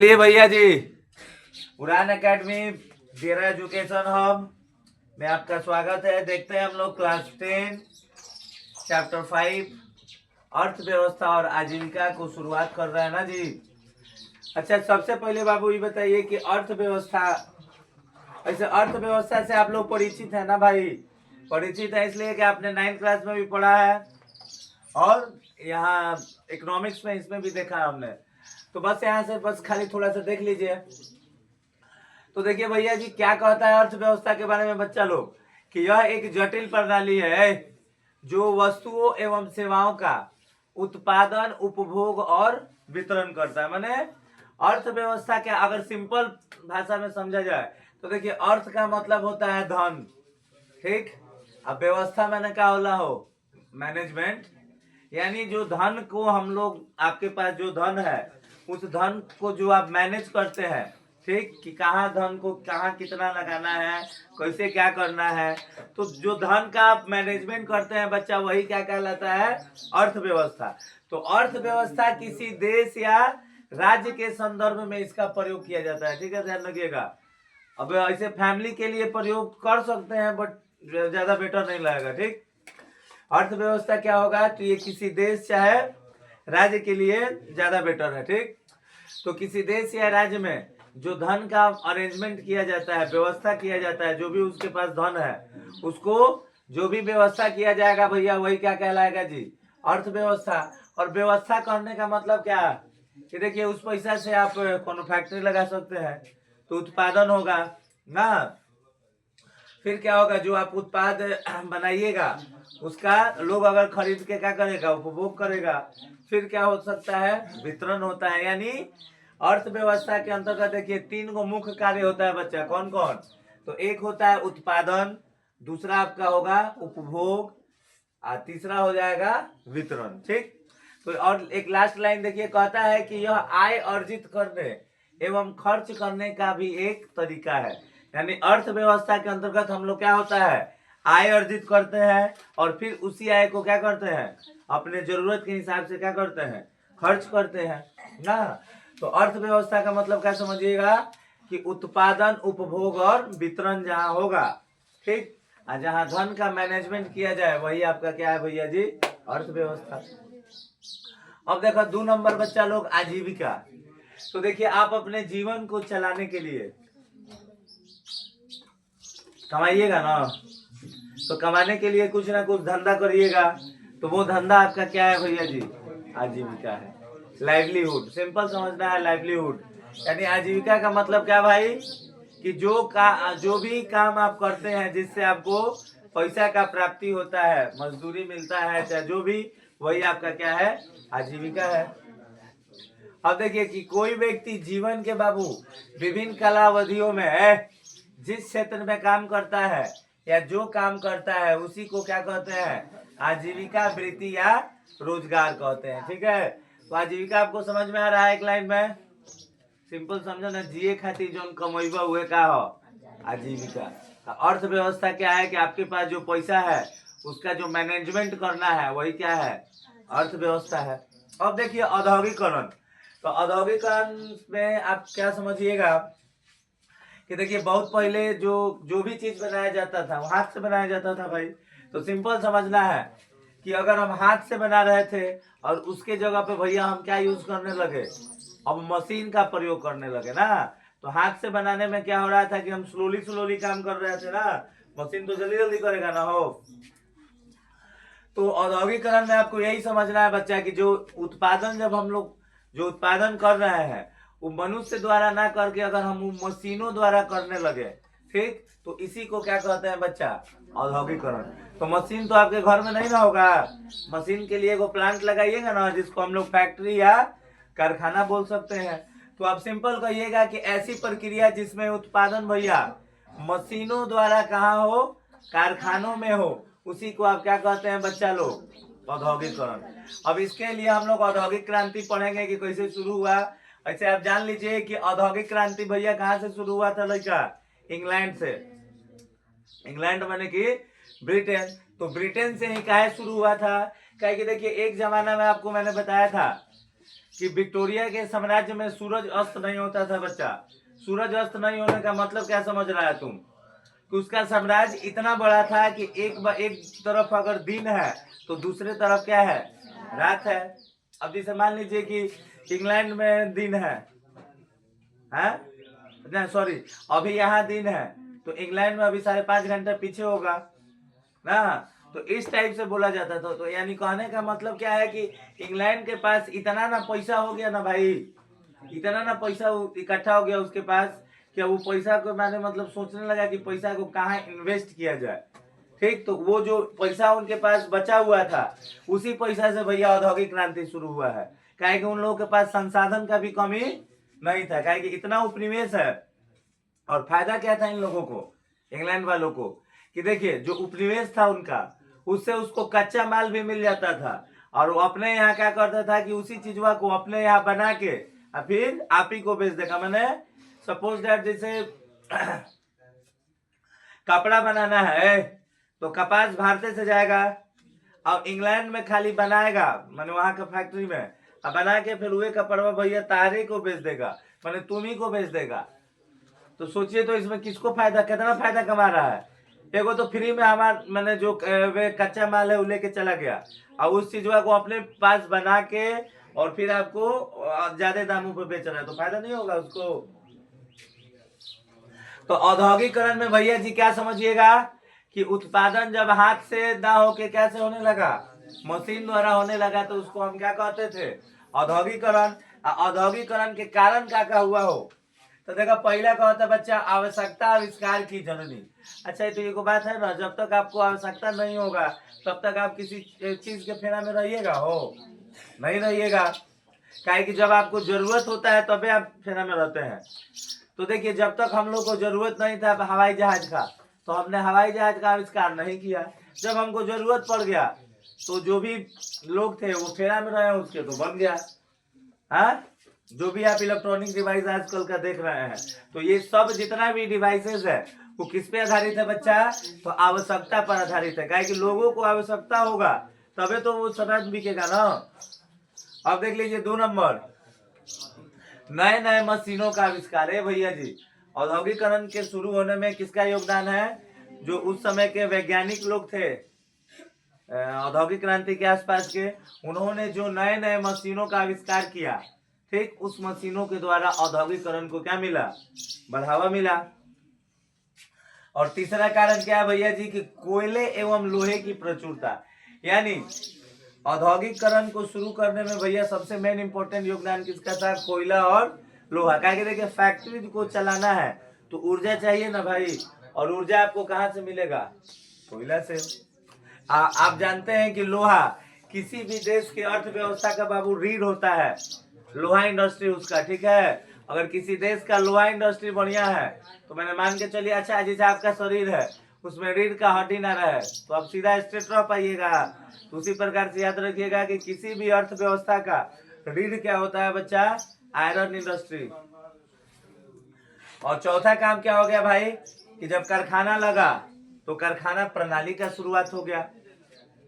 चलिए भैया जी, उड़ान एकेडमी डेरा एजुकेशन हब में आपका स्वागत है। देखते हैं हम लोग क्लास 10 चैप्टर 5 अर्थव्यवस्था और आजीविका को शुरुआत कर रहे हैं ना जी। अच्छा, सबसे पहले बाबू ये बताइए कि अर्थव्यवस्था, ऐसे अर्थव्यवस्था से आप लोग परिचित है ना भाई? परिचित है इसलिए कि आपने 9th क्लास में भी पढ़ा है और यहाँ इकोनॉमिक्स में इसमें भी देखा है हमने। तो बस यहाँ से बस खाली थोड़ा सा देख लीजिए। तो देखिए भैया जी, क्या कहता है अर्थव्यवस्था के बारे में बच्चा लोग कि यह एक जटिल प्रणाली है जो वस्तुओं एवं सेवाओं का उत्पादन, उपभोग और वितरण करता है। माने अर्थव्यवस्था के अगर सिंपल भाषा में समझा जाए तो देखिए, अर्थ का मतलब होता है धन, ठीक। अब व्यवस्था मैंने क्या होला हो, मैनेजमेंट, यानी जो धन को हम लोग, आपके पास जो धन है उस धन को जो आप मैनेज करते हैं, ठीक, कि कहाँ धन को कहाँ कितना लगाना है, कैसे क्या करना है, तो जो धन का आप मैनेजमेंट करते हैं बच्चा, वही क्या कहलाता है, अर्थव्यवस्था। तो अर्थव्यवस्था किसी देश या राज्य के संदर्भ में इसका प्रयोग किया जाता है, ठीक है, ध्यान रखिएगा। अब ऐसे फैमिली के लिए प्रयोग कर सकते हैं बट ज्यादा बेटर नहीं लगेगा, ठीक। अर्थव्यवस्था क्या होगा, तो ये किसी देश चाहे राज्य के लिए ज्यादा बेटर है, ठीक। तो किसी देश या राज्य में जो धन का अरेंजमेंट किया जाता है, व्यवस्था किया जाता है, जो भी उसके पास धन है उसको जो भी व्यवस्था किया जाएगा भैया, वही क्या कहलाएगा जी, अर्थव्यवस्था। और व्यवस्था करने का मतलब क्या है कि देखिए, उस पैसा से आप कोनो फैक्ट्री लगा सकते हैं तो उत्पादन होगा ना। फिर क्या होगा, जो आप उत्पाद बनाइएगा उसका लोग अगर खरीद के क्या करेगा, उपभोग करेगा। फिर क्या हो सकता है, वितरण होता है। यानी अर्थव्यवस्था के अंतर्गत देखिए 3 गो मुख्य कार्य होता है बच्चा, कौन कौन, तो एक होता है उत्पादन, दूसरा आपका होगा उपभोग, और तीसरा हो जाएगा वितरण, ठीक। तो और एक लास्ट लाइन देखिए, कहता है कि यह आय अर्जित करने एवं खर्च करने का भी एक तरीका है। यानी अर्थव्यवस्था के अंतर्गत हम लोग क्या होता है, आय अर्जित करते हैं और फिर उसी आय को क्या करते हैं, अपने जरूरत के हिसाब से क्या करते हैं, खर्च करते हैं ना। तो अर्थव्यवस्था का मतलब क्या समझिएगा कि उत्पादन, उपभोग और वितरण जहाँ होगा, ठीक, और जहाँ धन का मैनेजमेंट किया जाए, वही आपका क्या है भैया जी, अर्थव्यवस्था। अब देखो 2 नंबर बच्चा लोग, आजीविका। तो देखिए, आप अपने जीवन को चलाने के लिए कमाइएगा ना, तो कमाने के लिए कुछ ना कुछ धंधा करिएगा, तो वो धंधा आपका क्या है भैया जी, आजीविका है, लाइवलीहुड। सिंपल समझना है, लाइवलीहुड। यानी आजीविका का मतलब क्या भाई, कि जो भी काम आप करते हैं जिससे आपको पैसा का प्राप्ति होता है, मजदूरी मिलता है, चाहे जो भी, वही आपका क्या है, आजीविका है। अब देखिए कि कोई व्यक्ति जीवन के बाबू विभिन्न कालावधियों में जिस क्षेत्र में काम करता है या जो काम करता है उसी को क्या कहते हैं, आजीविका वृत्ति या रोजगार कहते हैं, ठीक है। तो आजीविका आपको समझ में आ रहा है, एक लाइन में सिंपल समझो ना, जिए खातिर जो कमैबा हुए का हो, आजीविका। अर्थव्यवस्था क्या है कि आपके पास जो पैसा है उसका जो मैनेजमेंट करना है, वही क्या है, अर्थव्यवस्था है। अब देखिए औद्योगिकरण। तो औद्योगिकरण में आप क्या समझिएगा कि देखिए, बहुत पहले जो जो भी चीज बनाया जाता था वो हाथ से बनाया जाता था भाई। तो सिंपल समझना है कि अगर हम हाथ से बना रहे थे और उसके जगह पे भैया हम क्या यूज करने लगे, अब मशीन का प्रयोग करने लगे ना। तो हाथ से बनाने में क्या हो रहा था कि हम स्लोली स्लोली काम कर रहे थे ना, मशीन तो जल्दी जल्दी करेगा ना हो। तो औद्योगिकरण में आपको यही समझना है बच्चा कि जो उत्पादन, जब हम लोग जो उत्पादन कर रहे हैं वो मनुष्य द्वारा ना करके अगर हम मशीनों द्वारा करने लगे, ठीक, तो इसी को क्या कहते हैं बच्चा, औद्योगिकरण। तो मशीन तो आपके घर में नहीं ना होगा, मशीन के लिए वो प्लांट लगाइएगा ना, जिसको हम लोग फैक्ट्री या कारखाना बोल सकते हैं। तो आप सिंपल कहिएगा कि ऐसी प्रक्रिया जिसमें उत्पादन भैया मशीनों द्वारा कहाँ हो, कारखानों में हो, उसी को आप क्या कहते हैं बच्चा लोग, औद्योगिकरण। अब इसके लिए हम लोग औद्योगिक क्रांति पढ़ेंगे कि कैसे शुरू हुआ। ऐसे आप जान लीजिए कि औद्योगिक क्रांति भैया कहाँ से शुरू हुआ था लड़का, इंग्लैंड से। इंग्लैंड माने कि ब्रिटेन। तो ब्रिटेन से ही काहे शुरू हुआ था, क्या कि देखिए एक जमाना में आपको मैंने बताया था कि विक्टोरिया के साम्राज्य में सूरज अस्त नहीं होता था बच्चा। सूरज अस्त नहीं होने का मतलब क्या समझ रहा है तुम? कि उसका साम्राज्य इतना बड़ा था कि एक तरफ अगर दिन है तो दूसरे तरफ क्या है, रात है। अब जैसे मान लीजिए कि इंग्लैंड में दिन है, नहीं सॉरी, अभी यहाँ दिन है तो इंग्लैंड में अभी 5.5 घंटे पीछे होगा ना। तो इस टाइप से बोला जाता था। तो यानी कहने का मतलब क्या है कि इंग्लैंड के पास इतना ना पैसा हो गया ना भाई, इतना ना पैसा इकट्ठा हो गया उसके पास कि वो पैसा को मैंने मतलब सोचने लगा कि पैसा को कहाँ इन्वेस्ट किया जाए। ठीक, तो वो जो पैसा उनके पास बचा हुआ था उसी पैसा से भैया औद्योगिक क्रांति शुरू हुआ है। काहे कि उन लोगों के पास संसाधन का भी कमी नहीं था, काहे कि इतना उपनिवेश है। और फायदा क्या था इन लोगों को, इंग्लैंड वालों को, कि देखिए जो उपनिवेश था उनका, उससे उसको कच्चा माल भी मिल जाता था और वो अपने यहाँ क्या करता था कि उसी चीजवा को अपने यहाँ बना के और फिर आप ही को बेच देगा। मैंने सपोज दैट जैसे कपड़ा बनाना है तो कपास भारत से जाएगा और इंग्लैंड में खाली बनाएगा, मैंने वहां के फैक्ट्री में अब बना के फिर वही कपड़ा भैया तारे को बेच देगा, मैंने तुम ही को बेच देगा। तो सोचिए तो इसमें किसको फायदा, कितना फायदा कमा रहा है। एगो तो फ्री में हमारा मैंने जो वे कच्चा माल है वो लेके चला गया और उस चीज को अपने पास बना के और फिर आपको ज्यादा दामों पे बेच रहा है, तो फायदा नहीं होगा उसको। तो औद्योगिकरण में भैया जी क्या समझिएगा कि उत्पादन जब हाथ से ना होके कैसे होने लगा, मशीन द्वारा होने लगा, तो उसको हम क्या कहते थे, औद्योगिकरण। औद्योगिकरण के कारण क्या हुआ हो, तो देखा पहला कहता बच्चा आवश्यकता आविष्कार की जननी। अच्छा तो ये बात है ना, जब तक आपको आवश्यकता नहीं होगा तब तक आप किसी चीज के फेरा में रहिएगा हो, नहीं रहिएगा। काहे कि जब आपको जरूरत होता है तभी आप फेरा में रहते हैं। तो देखिए जब तक हम लोग को जरूरत नहीं था हवाई जहाज का तो हमने हवाई जहाज का आविष्कार नहीं किया। जब हमको जरूरत पड़ गया तो जो भी लोग थे वो फेरा में रहे उसके तो बन गया। हाँ, जो भी आप इलेक्ट्रॉनिक डिवाइस आजकल का देख रहे हैं, तो ये सब जितना भी डिवाइसेस है वो किस पे आधारित है बच्चा, तो आवश्यकता पर आधारित है। काहे कि लोगों को आवश्यकता होगा तबे तो वो सामान बिकेगा ना। अब देख लीजिए 2 नंबर, नए नए मशीनों का आविष्कार है भैया जी। औद्योगिकरण के शुरू होने में किसका योगदान है, जो उस समय के वैज्ञानिक लोग थे औद्योगिक क्रांति के आसपास के, उन्होंने जो नए नए मशीनों का आविष्कार किया, ठीक, उस मशीनों के द्वारा औद्योगिकरण को क्या मिला, बढ़ावा मिला। और तीसरा कारण क्या है भैया जी कि कोयले एवं लोहे की प्रचुरता। यानी औद्योगिकरण को शुरू करने में भैया सबसे मेन इंपॉर्टेंट योगदान किसका था, कोयला और लोहा। क्या देखिए फैक्ट्री को चलाना है तो ऊर्जा चाहिए ना भाई, और ऊर्जा आपको कहाँ से मिलेगा, कोयला से। आप जानते हैं कि लोहा किसी भी देश की अर्थव्यवस्था का बाबू रीढ़ होता है, लोहा इंडस्ट्री उसका, ठीक है। अगर किसी देश का लोहा इंडस्ट्री बढ़िया है तो मैंने मान के चलिए, अच्छा जैसे आपका शरीर है उसमें रीढ़ का हड्डी ना रहे तो आप सीधा स्ट्रेट रह पाइएगा। तो उसी प्रकार से याद रखिएगा कि किसी भी अर्थव्यवस्था का रीढ़ क्या होता है बच्चा, आयरन इंडस्ट्री। और चौथा काम क्या हो गया भाई कि जब कारखाना लगा तो कारखाना प्रणाली का शुरुआत हो गया।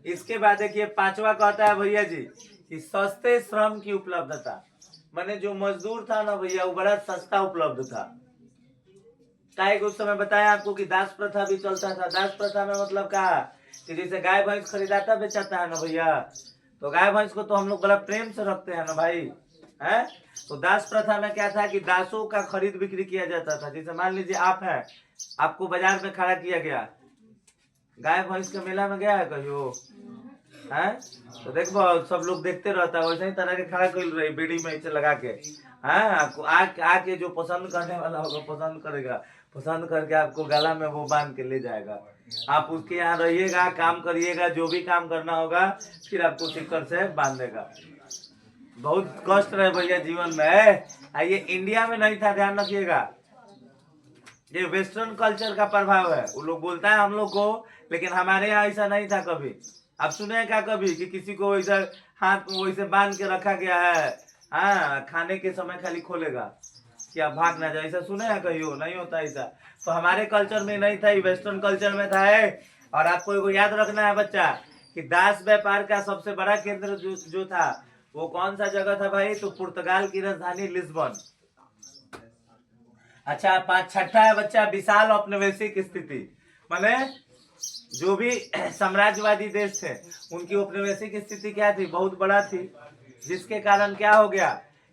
इसके बाद देखिए 5वां कहता है भैया जी कि सस्ते श्रम की उपलब्धता। मैंने जो मजदूर था ना भैया वो बड़ा सस्ता उपलब्ध था। काहे उस समय बताया आपको कि दास प्रथा भी चलता था। दास प्रथा में मतलब क्या कि जैसे गाय भैंस खरीदाता बेचाता है ना भैया, तो गाय भैंस को तो हम लोग बड़ा प्रेम से रखते हैं ना भाई, है। तो दास प्रथा में क्या था कि दासों का खरीद बिक्री किया जाता था। जैसे मान लीजिए आप हैं, आपको बाजार में खड़ा किया गया, गाय भैंस के मेला में गया है कहियो, है, तो देखो सब लोग देखते रहता है, वैसे ही तरह के खड़ा कर रही बीड़ी में इसे लगा के, हाँ, आपको आके जो पसंद करने वाला होगा पसंद करेगा, पसंद करके आपको गला में वो बांध के ले जाएगा। आप उसके यहाँ रहिएगा, काम करिएगा, जो भी काम करना होगा, फिर आपको सिक्कर से बांध देगा। बहुत कष्ट रहे भैया जीवन में। ये इंडिया में नहीं था, ध्यान रखिएगा। ये वेस्टर्न कल्चर का प्रभाव है। वो लोग बोलता है हम लोग को, लेकिन हमारे यहाँ ऐसा नहीं था कभी। आप सुने हैं क्या कभी कि किसी को वैसा हाथ वैसे बांध के रखा गया है, हाँ, खाने के समय खाली खोलेगा कि आप भाग ना जाए, ऐसा सुने हैं कहियो, नहीं होता ऐसा। तो हमारे कल्चर में नहीं था, वेस्टर्न कल्चर में था है। और आपको एगो याद रखना है बच्चा कि दास व्यापार का सबसे बड़ा केंद्र जो था वो कौन सा जगह था भाई? तो पुर्तगाल की राजधानी लिस्बन। अच्छा, छठा है बच्चा, विशाल औपनिवेशिक स्थिति। माने जो भी साम्राज्यवादी देश थे उनकी औपनिवेशिक स्थिति क्या थी? बहुत बड़ा थी, जिसके कारण क्या हो गया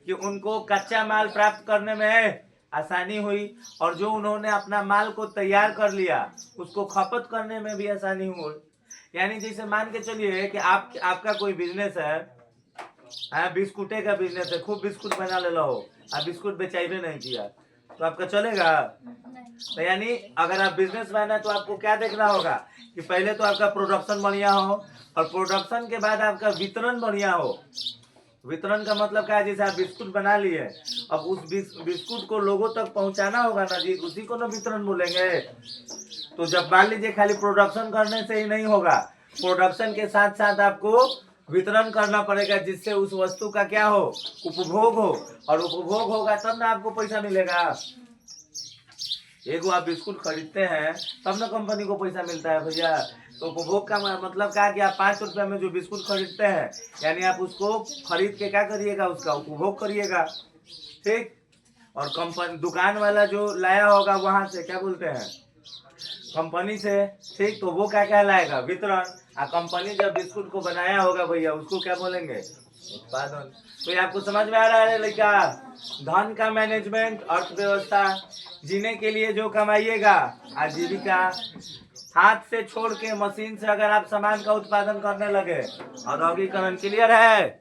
कि उनको कच्चा माल प्राप्त करने में आसानी हुई, और जो उन्होंने अपना माल को तैयार कर लिया उसको खपत करने में भी आसानी हुई। यानी जैसे मान के चलिए कि आपका कोई बिजनेस है, बिस्कुटे का बिजनेस है, खूब बिस्कुट बना ले लो, आप बिस्कुट बेचाइबे नहीं किया तो आपका चलेगा? तो यानी अगर आप बिजनेसमैन है तो आपको क्या देखना होगा कि पहले तो आपका प्रोडक्शन बढ़िया हो, और प्रोडक्शन के बाद आपका वितरण बढ़िया हो। वितरण का मतलब क्या है? जैसे आप बिस्कुट बना लिए, अब उस बिस्कुट को लोगों तक पहुंचाना होगा ना जी, उसी को ना वितरण बोलेंगे। तो जब मान लीजिए खाली प्रोडक्शन करने से ही नहीं होगा, प्रोडक्शन के साथ साथ आपको वितरण करना पड़ेगा, जिससे उस वस्तु का क्या हो? उपभोग हो, और उपभोग होगा तब ना आपको पैसा मिलेगा। एक आप बिस्कुट खरीदते हैं तब ना कंपनी को पैसा मिलता है भैया। तो उपभोग का मतलब क्या कि आप 5 रुपया में जो बिस्कुट खरीदते हैं, यानी आप उसको खरीद के क्या करिएगा? उसका उपभोग करिएगा, ठीक। और कंपनी दुकान वाला जो लाया होगा वहां से क्या बोलते हैं? कंपनी से, ठीक। तो वो क्या कहलाएगा? वितरण। कंपनी जब बिस्कुट को बनाया होगा भैया उसको क्या बोलेंगे? उत्पादन। तो ये आपको समझ में आ रहा है लड़का? धन का मैनेजमेंट, अर्थव्यवस्था, जीने के लिए जो कमाइएगा आजीविका। हाथ से छोड़ के मशीन से अगर आप सामान का उत्पादन करने लगे, औद्योगिकरण। क्लियर है?